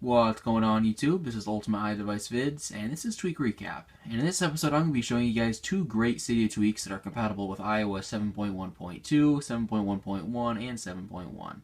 What's going on YouTube? This is UltimateiDeviceVids, and this is Tweak Recap. And in this episode, I'm going to be showing you guys two great Cydia tweaks that are compatible with iOS 7.1.2, 7.1.1, and 7.1.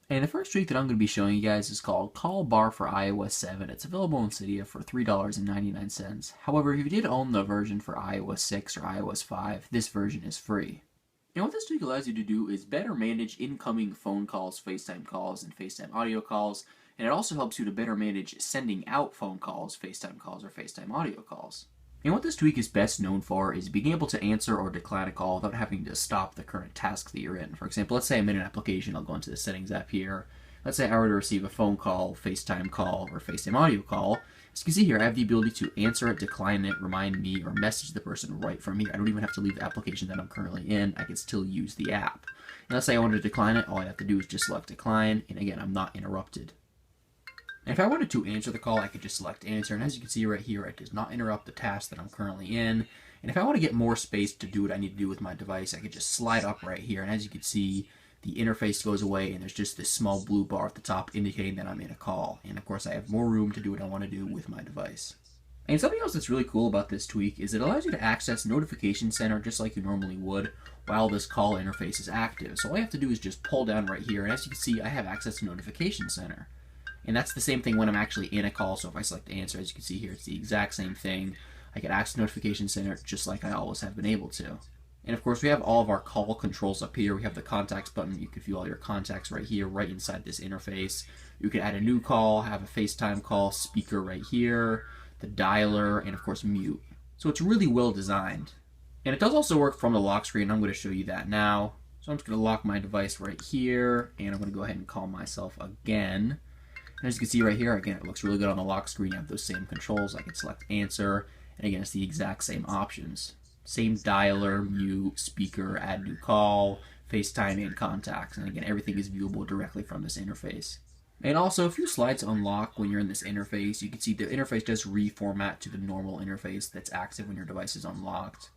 And the first tweak that I'm going to be showing you guys is called CallBar for iOS 7. It's available in Cydia for $3.99. However, if you did own the version for iOS 6 or iOS 5, this version is free. And what this tweak allows you to do is better manage incoming phone calls, FaceTime calls, and FaceTime audio calls, and it also helps you to better manage sending out phone calls, FaceTime calls, or FaceTime audio calls. And what this tweak is best known for is being able to answer or decline a call without having to stop the current task that you're in. For example, let's say I'm in an application, I'll go into the settings app here. Let's say I were to receive a phone call, FaceTime call, or FaceTime audio call. As you can see here, I have the ability to answer it, decline it, remind me, or message the person right from here. I don't even have to leave the application that I'm currently in. I can still use the app. And let's say I wanted to decline it, all I have to do is just select decline, and again, I'm not interrupted. And if I wanted to answer the call, I could just select answer, and as you can see right here, it does not interrupt the task that I'm currently in. And if I want to get more space to do what I need to do with my device, I could just slide up right here, and as you can see, the interface goes away, and there's just this small blue bar at the top indicating that I'm in a call. And of course, I have more room to do what I want to do with my device. And something else that's really cool about this tweak is it allows you to access Notification Center just like you normally would while this call interface is active. So all I have to do is just pull down right here, and as you can see, I have access to Notification Center. And that's the same thing when I'm actually in a call, so if I select answer, as you can see here, it's the exact same thing. I can access Notification Center just like I always have been able to. And of course, we have all of our call controls up here. We have the contacts button. You can view all your contacts right here, right inside this interface. You can add a new call, have a FaceTime call, speaker right here, the dialer, and of course, mute. So it's really well designed. And it does also work from the lock screen. I'm going to show you that now. So I'm just going to lock my device right here, and I'm going to go ahead and call myself again. And as you can see right here, again, it looks really good on the lock screen. You have those same controls. I can select answer, and again, it's the exact same options. Same dialer, mute, speaker, add new call, FaceTime, and contacts. And again, everything is viewable directly from this interface. And also, if you slide to unlock when you're in this interface, you can see the interface does reformat to the normal interface that's active when your device is unlocked.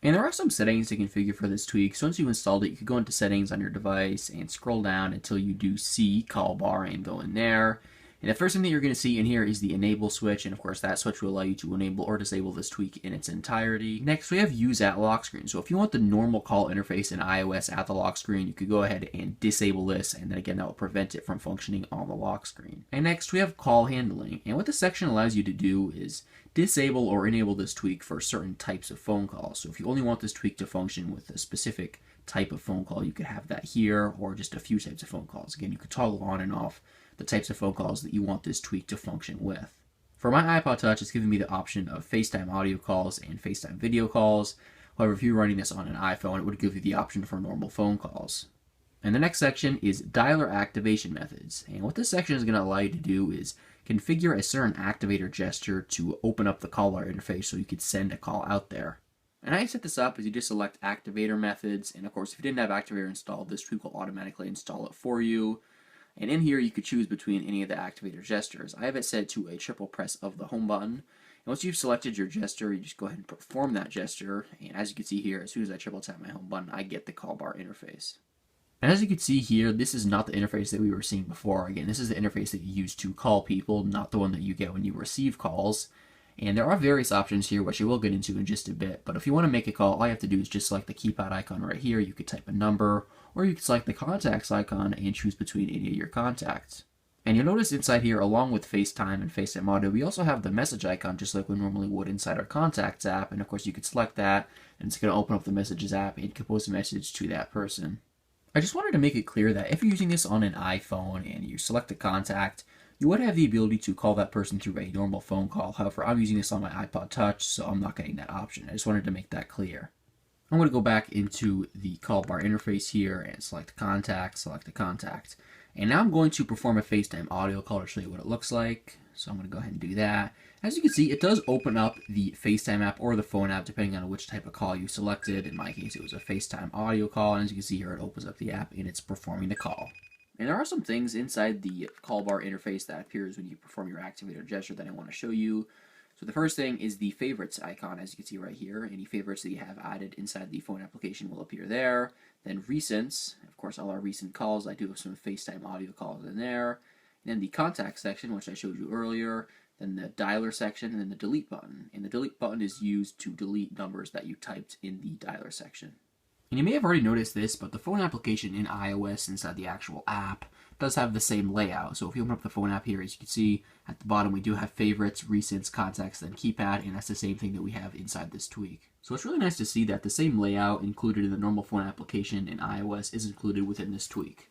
And there are some settings to configure for this tweak. So once you've installed it, you can go into settings on your device and scroll down until you do see CallBar and go in there. And the first thing that you're going to see in here is the enable switch, and of course that switch will allow you to enable or disable this tweak in its entirety. Next, we have use at lock screen. So if you want the normal call interface in iOS at the lock screen, you could go ahead and disable this, and then again that will prevent it from functioning on the lock screen. And next we have call handling, and what this section allows you to do is disable or enable this tweak for certain types of phone calls. So if you only want this tweak to function with a specific type of phone call, you could have that here, or just a few types of phone calls. Again, you could toggle on and off the types of phone calls that you want this tweak to function with. For my iPod Touch, it's giving me the option of FaceTime audio calls and FaceTime video calls. However, if you're running this on an iPhone, it would give you the option for normal phone calls. And the next section is dialer activation methods. And what this section is going to allow you to do is configure a certain activator gesture to open up the CallBar interface so you could send a call out there. And how you set this up is you just select activator methods, and of course if you didn't have activator installed, this tweak will automatically install it for you. And in here you could choose between any of the activator gestures. I have it set to a triple press of the home button. And once you've selected your gesture, you just go ahead and perform that gesture, and as you can see here, as soon as I triple tap my home button, I get the CallBar interface. And as you can see here, this is not the interface that we were seeing before. Again, this is the interface that you use to call people, not the one that you get when you receive calls. And there are various options here, which I will get into in just a bit. But if you want to make a call, all you have to do is just select the keypad icon right here. You could type a number, or you could select the contacts icon and choose between any of your contacts. And you'll notice inside here, along with FaceTime and FaceTime audio, we also have the message icon just like we normally would inside our contacts app. And of course, you could select that, and it's going to open up the messages app and compose a message to that person. I just wanted to make it clear that if you're using this on an iPhone and you select a contact, you would have the ability to call that person through a normal phone call. However, I'm using this on my iPod Touch, so I'm not getting that option. I just wanted to make that clear. I'm going to go back into the CallBar interface here and select contact, And now I'm going to perform a FaceTime audio call to show you what it looks like. So I'm going to go ahead and do that. As you can see, it does open up the FaceTime app or the phone app, depending on which type of call you selected. In my case, it was a FaceTime audio call. And as you can see here, it opens up the app and it's performing the call. And there are some things inside the CallBar interface that appears when you perform your activator gesture that I want to show you. So the first thing is the favorites icon, as you can see right here. Any favorites that you have added inside the phone application will appear there. Then recents, of course all our recent calls. I do have some FaceTime audio calls in there. then the contact section, which I showed you earlier, then the dialer section, and then the delete button. And the delete button is used to delete numbers that you typed in the dialer section. And you may have already noticed this, but the phone application in iOS inside the actual app does have the same layout. So if you open up the phone app here, as you can see at the bottom, we do have favorites, recents, contacts, then keypad, and that's the same thing that we have inside this tweak. So it's really nice to see that the same layout included in the normal phone application in iOS is included within this tweak.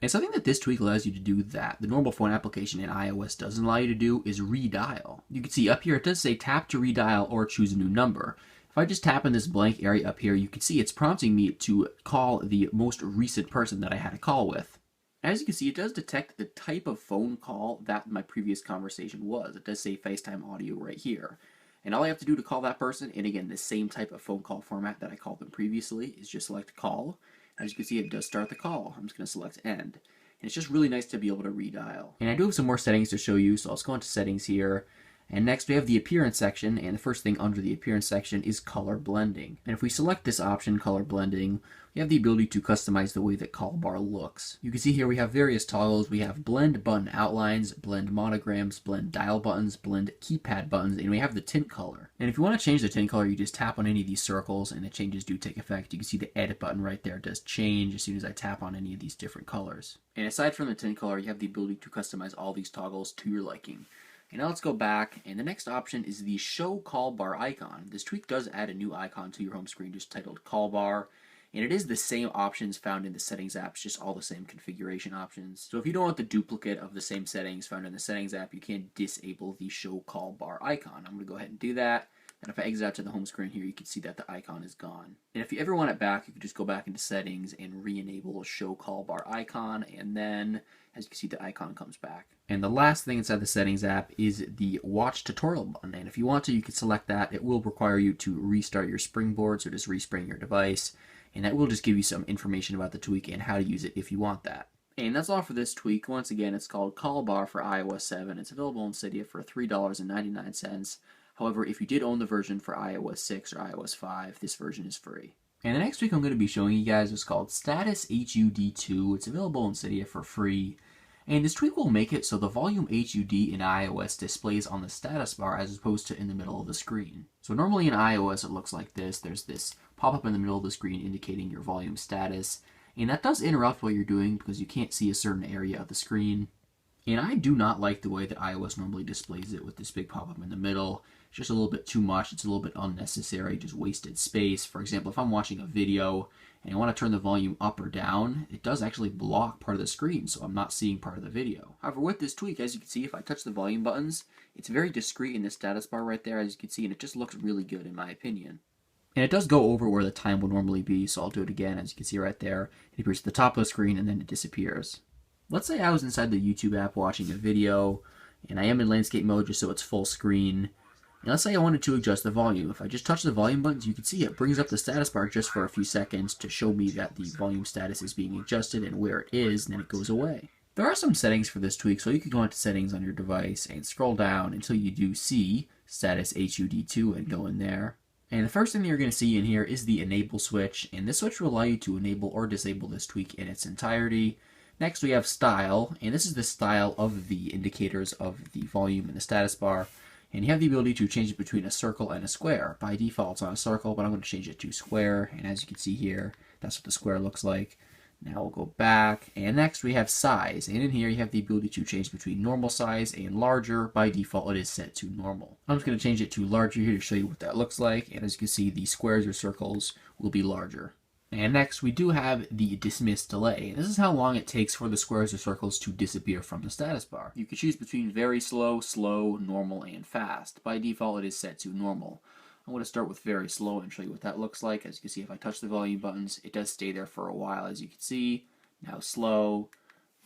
And something that this tweak allows you to do that the normal phone application in iOS doesn't allow you to do is redial. You can see up here it does say tap to redial or choose a new number. If I just tap in this blank area up here, you can see it's prompting me to call the most recent person that I had a call with. As you can see, it does detect the type of phone call that my previous conversation was. It does say FaceTime audio right here. And all I have to do to call that person, and again, the same type of phone call format that I called them previously, is just select call. As you can see, it does start the call. I'm just going to select end. And it's just really nice to be able to redial. And I do have some more settings to show you, so let's go into settings here. And next we have the appearance section, and the first thing under the appearance section is color blending. And if we select this option, color blending, we have the ability to customize the way that CallBar looks. You can see here we have various toggles. We have blend button outlines, blend monograms, blend dial buttons, blend keypad buttons, and we have the tint color. And if you want to change the tint color, you just tap on any of these circles and the changes do take effect. You can see the edit button right there does change as soon as I tap on any of these different colors. And aside from the tint color, you have the ability to customize all these toggles to your liking. And now let's go back, and the next option is the Show CallBar icon. This tweak does add a new icon to your home screen just titled CallBar, and it is the same options found in the settings app, it's just all the same configuration options. So if you don't want the duplicate of the same settings found in the settings app, you can disable the Show CallBar icon. I'm going to go ahead and do that. And if I exit out to the home screen here, you can see that the icon is gone. And if you ever want it back, you can just go back into settings and re-enable Show CallBar icon, and then as you can see, the icon comes back. And the last thing inside the settings app is the watch tutorial button. And if you want to, you can select that. It will require you to restart your springboard, so just respring your device. And that will just give you some information about the tweak and how to use it if you want that. And that's all for this tweak. Once again, it's called CallBar for iOS 7. It's available in Cydia for $3.99. However, if you did own the version for iOS 6 or iOS 5, this version is free. And the next tweak I'm going to be showing you guys is called StatusHUD. It's available in Cydia for free. And this tweak will make it so the volume HUD in iOS displays on the status bar as opposed to in the middle of the screen. So normally in iOS it looks like this. There's this pop-up in the middle of the screen indicating your volume status. And that does interrupt what you're doing because you can't see a certain area of the screen. And I do not like the way that iOS normally displays it with this big pop-up in the middle. It's just a little bit too much. It's a little bit unnecessary, just wasted space. For example, if I'm watching a video and I want to turn the volume up or down, it does actually block part of the screen, so I'm not seeing part of the video. However, with this tweak, as you can see, if I touch the volume buttons, it's very discreet in the status bar right there, as you can see, and it just looks really good in my opinion. And it does go over where the time will normally be, so I'll do it again. As you can see right there, it appears at the top of the screen and then it disappears. Let's say I was inside the YouTube app watching a video, and I am in landscape mode just so it's full screen. And let's say I wanted to adjust the volume. If I just touch the volume buttons, you can see it brings up the status bar just for a few seconds to show me that the volume status is being adjusted and where it is, and then it goes away. There are some settings for this tweak, so you can go into settings on your device and scroll down until you do see Status HUD2 and go in there. And the first thing that you're going to see in here is the enable switch, and this switch will allow you to enable or disable this tweak in its entirety. Next we have style, and this is the style of the indicators of the volume and the status bar. And you have the ability to change it between a circle and a square. By default, it's on a circle, but I'm going to change it to square. And as you can see here, that's what the square looks like. Now we'll go back. And next we have size. And in here, you have the ability to change between normal size and larger. By default, it is set to normal. I'm just going to change it to larger here to show you what that looks like. And as you can see, the squares or circles will be larger. And next, we do have the dismiss delay. This is how long it takes for the squares or circles to disappear from the status bar. You can choose between very slow, slow, normal, and fast. By default, it is set to normal. I'm going to start with very slow and show you what that looks like. As you can see, if I touch the volume buttons, it does stay there for a while, as you can see. Now slow.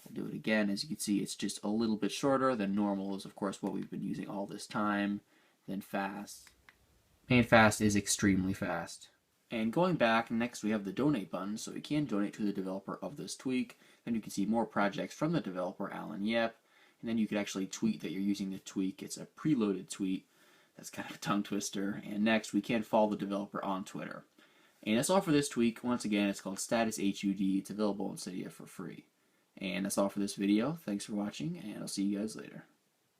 We'll do it again. As you can see, it's just a little bit shorter. Then normal is, of course, what we've been using all this time. Then fast. And fast is extremely fast. And going back, next we have the donate button, so you can donate to the developer of this tweak. Then you can see more projects from the developer, Alan Yep. And then you can actually tweet that you're using the tweak. It's a preloaded tweet. That's kind of a tongue twister. And next, we can follow the developer on Twitter. And that's all for this tweak. Once again, it's called StatusHUD. It's available in Cydia for free. And that's all for this video. Thanks for watching, and I'll see you guys later.